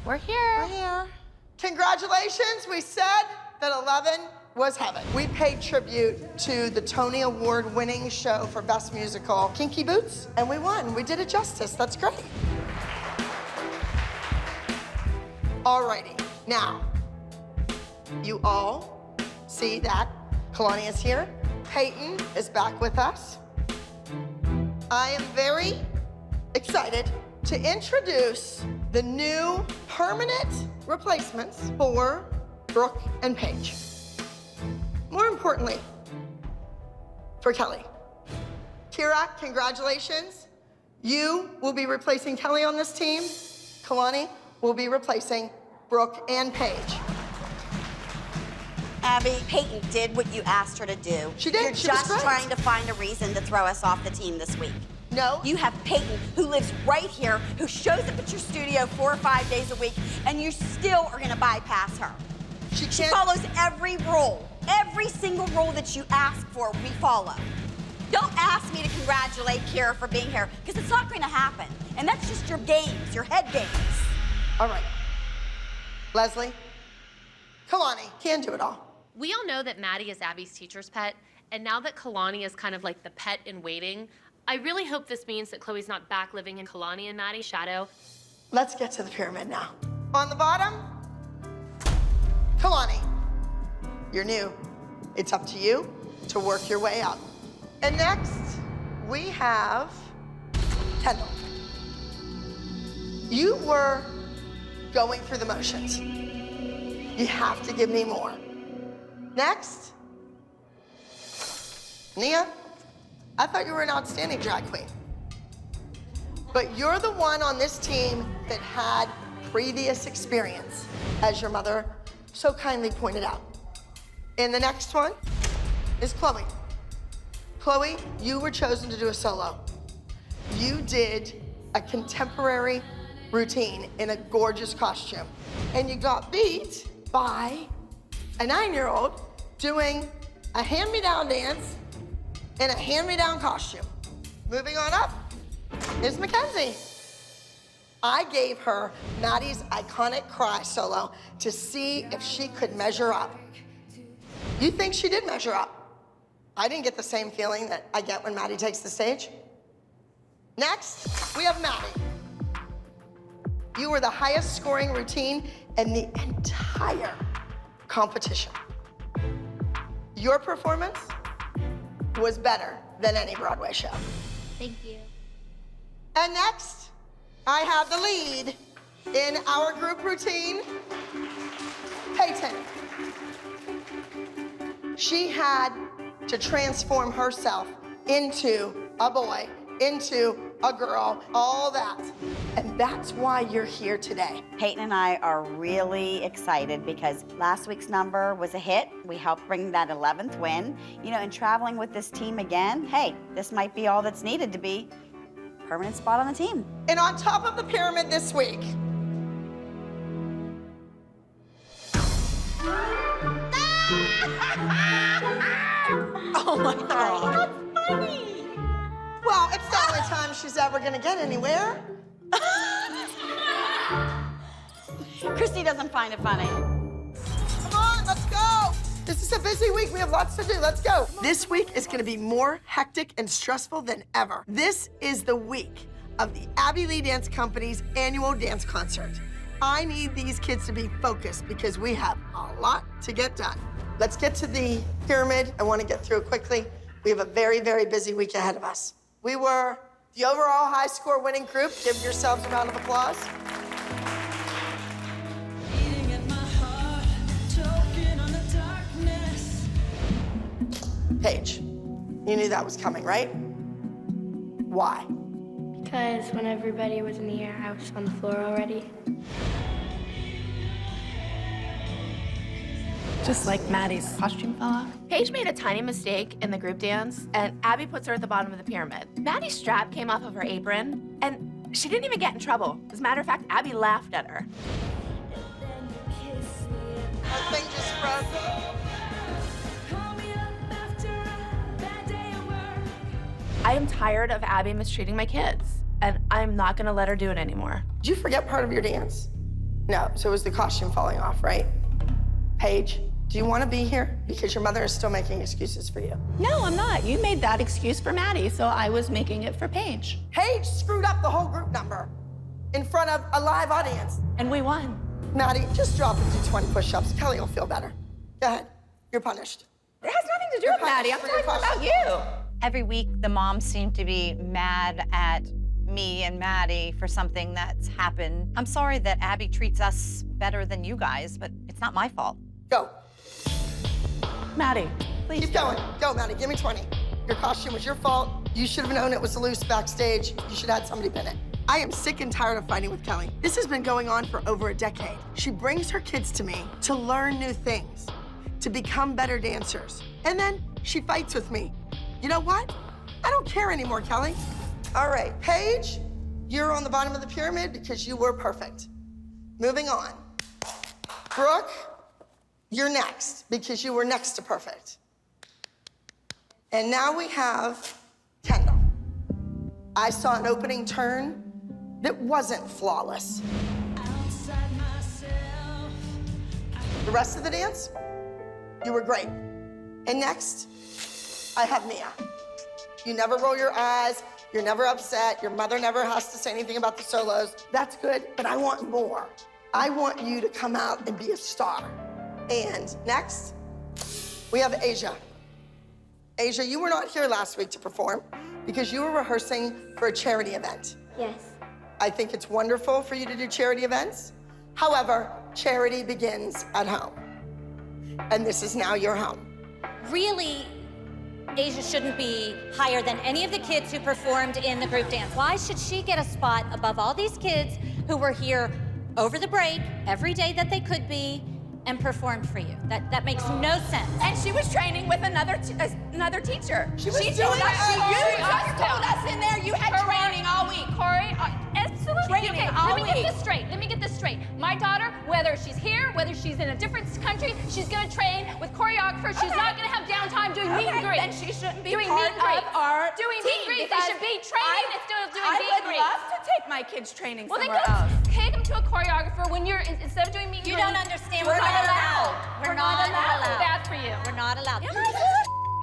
We're here. We're here. Congratulations, we said that 11 was heaven. We paid tribute to the Tony Award-winning show for Best Musical, Kinky Boots, and we won. We did it justice. That's great. Alrighty, now, you all see that Kalani is here. Peyton is back with us. I am very excited to introduce the new permanent replacements for Brooke and Paige. More importantly, for Kelly. Kira, congratulations. You will be replacing Kelly on this team. Kalani will be replacing Brooke and Paige. Abby, Peyton did what you asked her to do. She did. You're She was just great. trying to find a reason to throw us off the team this week. No. You have Peyton, who lives right here, who shows up at your studio 4 or 5 days a week, and you still are gonna bypass her. She She can't. follows every rule. Every single rule that you ask for, we follow. Don't ask me to congratulate Kira for being here, because it's not gonna happen. And that's just your games, your head games. All right. Leslie, Kalani can't do it all. We all know that Maddie is Abby's teacher's pet, and now that Kalani is kind of like the pet in waiting, I really hope this means that Chloe's not back living in Kalani and Maddie's shadow. Let's get to the pyramid now. On the bottom, Kalani, you're new. It's up to you to work your way up. And next, we have Kendall. You were going through the motions. You have to give me more. Next, Nia, I thought you were an outstanding drag queen. But you're the one on this team that had previous experience, as your mother so kindly pointed out. And the next one is Chloe. Chloe, you were chosen to do a solo. You did a contemporary routine in a gorgeous costume. And you got beat by a 9-year-old doing a hand-me-down dance in a hand-me-down costume. Moving on up is Mackenzie. I gave her Maddie's iconic cry solo to see if she could measure up. You think she did measure up? I didn't get the same feeling that I get when Maddie takes the stage. Next, we have Maddie. You were the highest scoring routine in the entire competition. Your performance was better than any Broadway show. Thank you. And next, I have the lead in our group routine, Peyton. She had to transform herself into a boy, into a girl, all that. And that's why you're here today. Peyton and I are really excited because last week's number was a hit. We helped bring that 11th win. You know, and traveling with this team again, hey, this might be all that's needed to be a permanent spot on the team. And on top of the pyramid this week, Oh my God. that's funny. Well, it's the only time she's ever gonna get anywhere. Christy doesn't find it funny. Come on, let's go. This is a busy week. We have lots to do. Let's go. This week is going to be more hectic and stressful than ever. This is the week of the Abby Lee Dance Company's annual dance concert. I need these kids to be focused because we have a lot to get done. Let's get to the pyramid. I want to get through it quickly. We have a very, very busy week ahead of us. We were the overall high score winning group. Give yourselves a round of applause. Paige, you knew that was coming, right? Why? Because when everybody was in the air, I was on the floor already. Just like Maddie's costume fell off. Paige made a tiny mistake in the group dance, and Abby puts her at the bottom of the pyramid. Maddie's strap came off of her apron, and she didn't even get in trouble. As a matter of fact, Abby laughed at her. That thing just broke. I am tired of Abby mistreating my kids, and I'm not gonna let her do it anymore. Did you forget part of your dance? No, so it was the costume falling off, right? Paige, do you want to be here? Because your mother is still making excuses for you. No, I'm not. You made that excuse for Maddie, so I was making it for Paige. Paige screwed up the whole group number in front of a live audience. And we won. Maddie, just drop and do 20 push-ups. Kelly will feel better. Go ahead. You're punished. It has nothing to do You're with Maddie. I'm punished for your talking about you. Every week, the moms seem to be mad at me and Maddie for something that's happened. I'm sorry that Abby treats us better than you guys, but it's not my fault. Go. Maddie, please. Keep going. Go, Maddie. Give me 20. Your costume was your fault. You should have known it was loose backstage. You should have had somebody pin it. I am sick and tired of fighting with Kelly. This has been going on for over a decade. She brings her kids to me to learn new things, to become better dancers. And then she fights with me. You know what? I don't care anymore, Kelly. All right, Paige, you're on the bottom of the pyramid because you were perfect. Moving on. Brooke, you're next because you were next to perfect. And now we have Kendall. I saw an opening turn that wasn't flawless. The rest of the dance, you were great. And next, I have Mia. You never roll your eyes, you're never upset, your mother never has to say anything about the solos. That's good, but I want more. I want you to come out and be a star. And next, we have Asia. Asia, you were not here last week to perform because you were rehearsing for a charity event. Yes. I think it's wonderful for you to do charity events. However, charity begins at home. And this is now your home. Really, Asia shouldn't be higher than any of the kids who performed in the group dance. Why should she get a spot above all these kids who were here over the break, every day that they could be, and performed for you? That makes no sense. And she was training with another teacher. She was doing told us, it. you just told us in there you had training all week. Corey, absolutely. Training Okay, all let me get week. this straight. Let me get this straight. My daughter, whether she's here, whether she's in a different country, she's gonna train with choreographers. She's not gonna have downtime doing meet and greet. Then she shouldn't be doing part meet and greet. of our doing team meet and greet. They because should be training instead of doing meet and I would greet. love to take my kids training Well, then somewhere go else. take them to a choreographer when you're instead of doing meet and You greet. don't understand. We're We're not not allowed. allowed. We're not allowed. Bad for you. We're not allowed.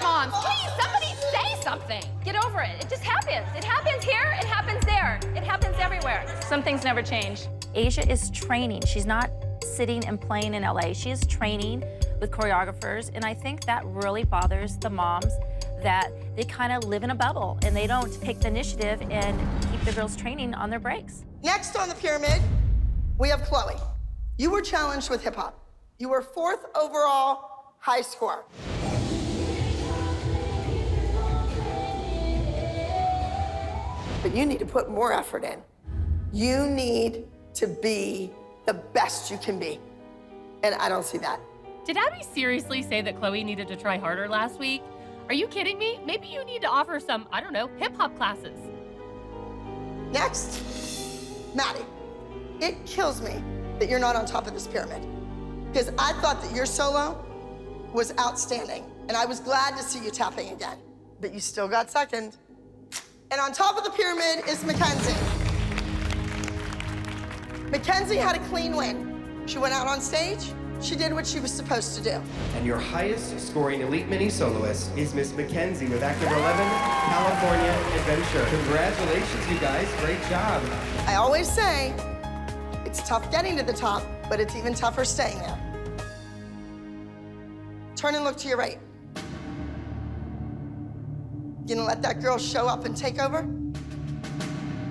Moms, please, somebody say something. Get over it. It just happens. It happens here, it happens there. It happens everywhere. Some things never change. Asia is training. She's not sitting and playing in LA. She is training with choreographers, and I think that really bothers the moms that they kind of live in a bubble and they don't take the initiative and keep the girls training on their breaks. Next on the pyramid, we have Chloe. You were challenged with hip hop. You were 4th overall high score. But you need to put more effort in. You need to be the best you can be. And I don't see that. Did Abby seriously say that Chloe needed to try harder last week? Are you kidding me? Maybe you need to offer some, I don't know, hip-hop classes. Next, Maddie. It kills me that you're not on top of this pyramid because I thought that your solo was outstanding and I was glad to see you tapping again, but you still got second. And on top of the pyramid is Mackenzie. Mackenzie had a clean win. She went out on stage, she did what she was supposed to do. And your highest scoring elite mini soloist is Miss Mackenzie with Act Number 11, California Adventure. Congratulations, you guys. Great job. I always say, it's tough getting to the top, but it's even tougher staying there. Turn and look to your right. You gonna let that girl show up and take over?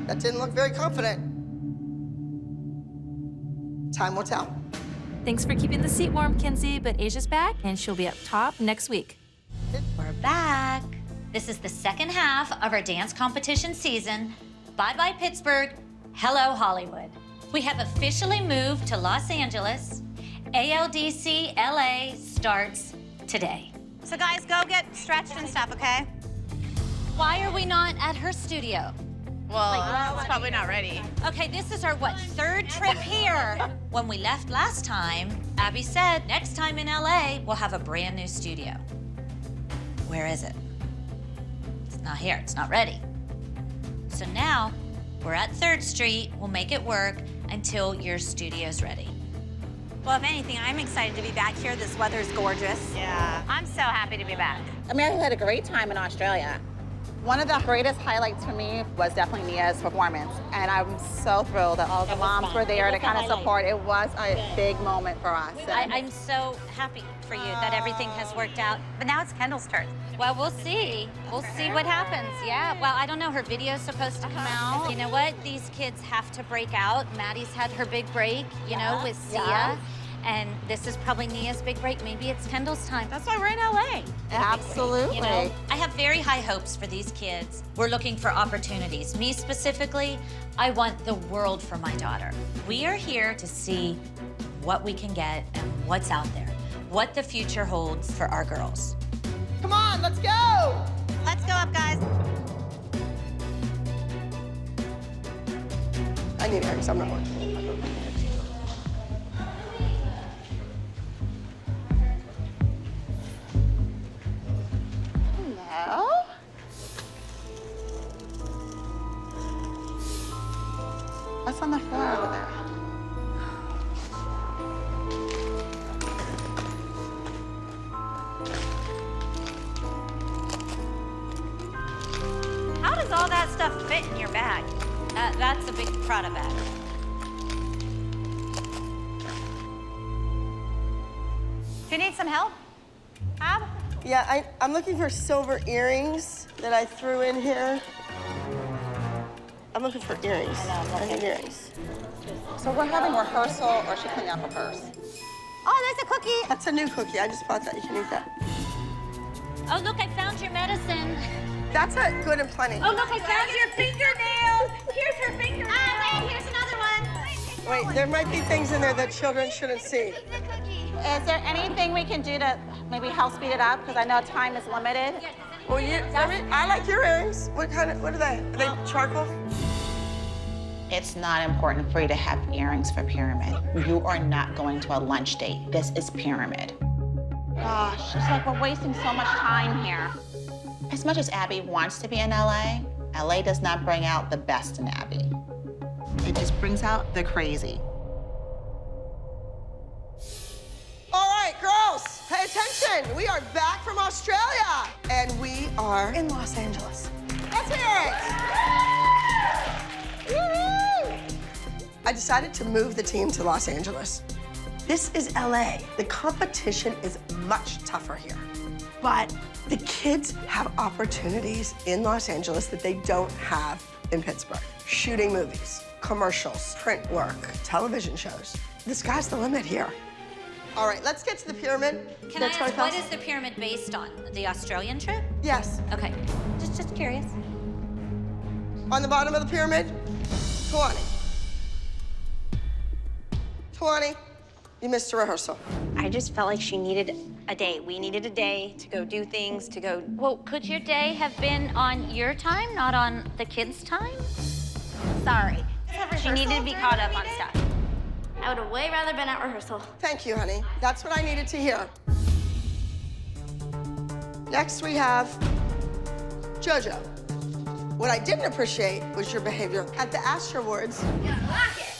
That didn't look very confident. Time will tell. Thanks for keeping the seat warm, Kinsey, but Asia's back and she'll be up top next week. We're back. This is the second half of our dance competition season. Bye-bye, Pittsburgh. Hello, Hollywood. We have officially moved to Los Angeles. ALDC LA starts today. So guys, go get stretched and stuff, okay? Why are we not at her studio? Well, it's probably not ready. Okay, this is our, third trip here? When we left last time, Abby said next time in LA, we'll have a brand new studio. Where is it? It's not here, it's not ready. So now, we're at 3rd Street, we'll make it work, until your studio's ready. Well, if anything, I'm excited to be back here. This weather's gorgeous. Yeah, I'm so happy to be back. I mean, I had a great time in Australia. One of the greatest highlights for me was definitely Nia's performance. And I'm so thrilled that all the moms were there to kind of support. It was a big moment for us. I'm so happy for you that everything has worked out. But now it's Kendall's turn. Well, we'll see. We'll see what happens. Yeah, well, I don't know. Her video's supposed to come out. You know what? These kids have to break out. Maddie's had her big break, you know, with Sia. Yeah. And this is probably Nia's big break. Maybe it's Kendall's time. That's why we're in LA. Absolutely. You know, I have very high hopes for these kids. We're looking for opportunities. Me specifically, I want the world for my daughter. We are here to see what we can get and what's out there, what the future holds for our girls. Come on, let's go! Let's go up, guys. I need earrings, I'm not working. Hello? What's on the floor over there? How does all that stuff fit in your bag? That's a big Prada bag. Do you need some help? Ab? Yeah, I'm looking for silver earrings that I threw in here. I'm looking for earrings. I need earrings. So we're having rehearsal, or she cleaning up her purse? Oh, there's a cookie. That's a new cookie. I just bought that. You can eat that. Oh, look, I found your medicine. That's a good and plenty. Oh, look, I found your fingernail. Here's her fingernail. Wait, here's another one. Wait, there might be things in there that children shouldn't see. Is there anything we can do to maybe help speed it up? Because I know time is limited. Well, I like your earrings. What are they? Are they charcoal? It's not important for you to have earrings for Pyramid. You are not going to a lunch date. This is Pyramid. Gosh, it's like we're wasting so much time here. As much as Abby wants to be in LA, LA does not bring out the best in Abby. It just brings out the crazy. All right, girls, pay attention. We are back from Australia, and we are in Los Angeles. Let's hear it. Woo-hoo! I decided to move the team to Los Angeles. This is LA. The competition is much tougher here. But the kids have opportunities in Los Angeles that they don't have in Pittsburgh. Shooting movies, commercials, print work, television shows. The sky's the limit here. All right, let's get to the pyramid. Can I ask, what is the pyramid based on? The Australian trip? Yes. Okay, just curious. On the bottom of the pyramid, 20. 20. You missed a rehearsal. I just felt like she needed a day. We needed a day to go do things, to go. Well, could your day have been on your time, not on the kids' time? Sorry. She needed to be caught up on stuff. I would have way rather been at rehearsal. Thank you, honey. That's what I needed to hear. Next, we have JoJo. What I didn't appreciate was your behavior at the Astra Awards.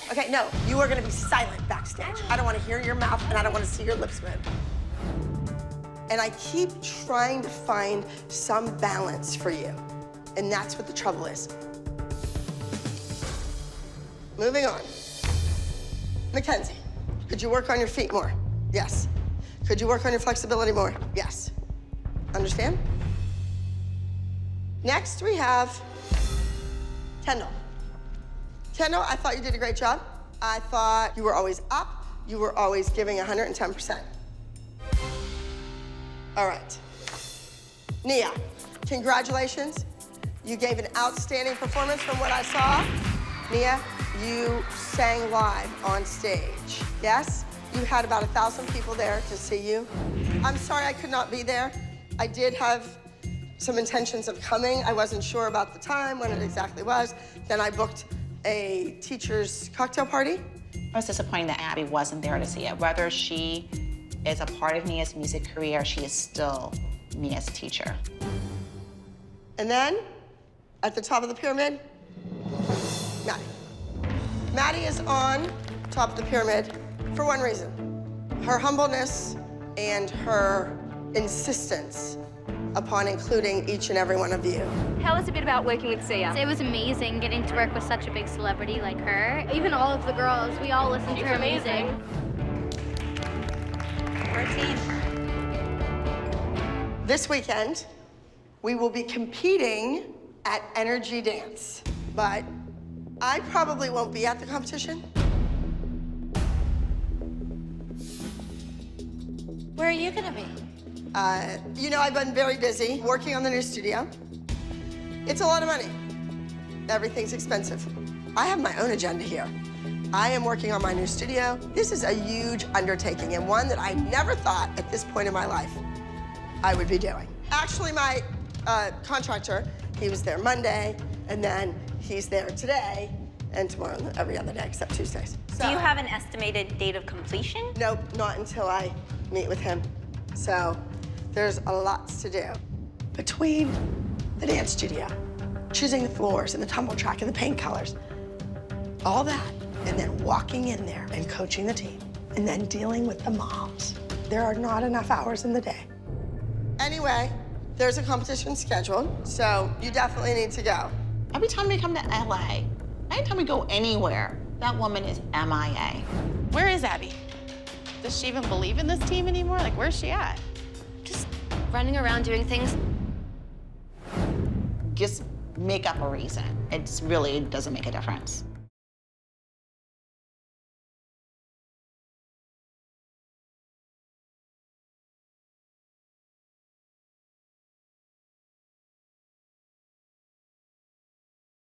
Okay, no, you are gonna be silent backstage. I don't wanna hear your mouth and I don't wanna see your lips move. And I keep trying to find some balance for you. And that's what the trouble is. Moving on. Mackenzie, could you work on your feet more? Yes. Could you work on your flexibility more? Yes. Understand? Next, we have Kendall. Kendall, I thought you did a great job. I thought you were always up. You were always giving 110%. All right. Nia, congratulations. You gave an outstanding performance from what I saw. Nia, you sang live on stage, yes? You had about 1,000 people there to see you. I'm sorry I could not be there. I did have some intentions of coming. I wasn't sure about the time, when it exactly was. Then I booked a teacher's cocktail party. It was disappointing that Abby wasn't there to see it. Whether she is a part of Nia's music career, she is still Nia's teacher. And then, at the top of the pyramid, Maddie. Maddie is on top of the pyramid for one reason. Her humbleness and her insistence upon including each and every one of you. Tell us a bit about working with Sia. It was amazing getting to work with such a big celebrity like her. Even all of the girls, we all listened to her amazing. We're a team. This weekend, we will be competing at Energy Dance, but I probably won't be at the competition. Where are you gonna be? You know, I've been very busy working on the new studio. It's a lot of money. Everything's expensive. I have my own agenda here. I am working on my new studio. This is a huge undertaking and one that I never thought at this point in my life I would be doing. Actually, my contractor, he was there Monday, and then he's there today, and tomorrow and every other day except Tuesdays. So, Do you have an estimated date of completion? nope, not until I meet with him. So there's a lot to do. Between the dance studio, choosing the floors and the tumble track and the paint colors, all that, and then walking in there and coaching the team, and then dealing with the moms. There are not enough hours in the day. Anyway, there's a competition scheduled, so you definitely need to go. Every time we come to LA, anytime we go anywhere, that woman is MIA. Where is Abby? Does she even believe in this team anymore? Like, where's she at? Just running around doing things. Just make up a reason. It really doesn't make a difference.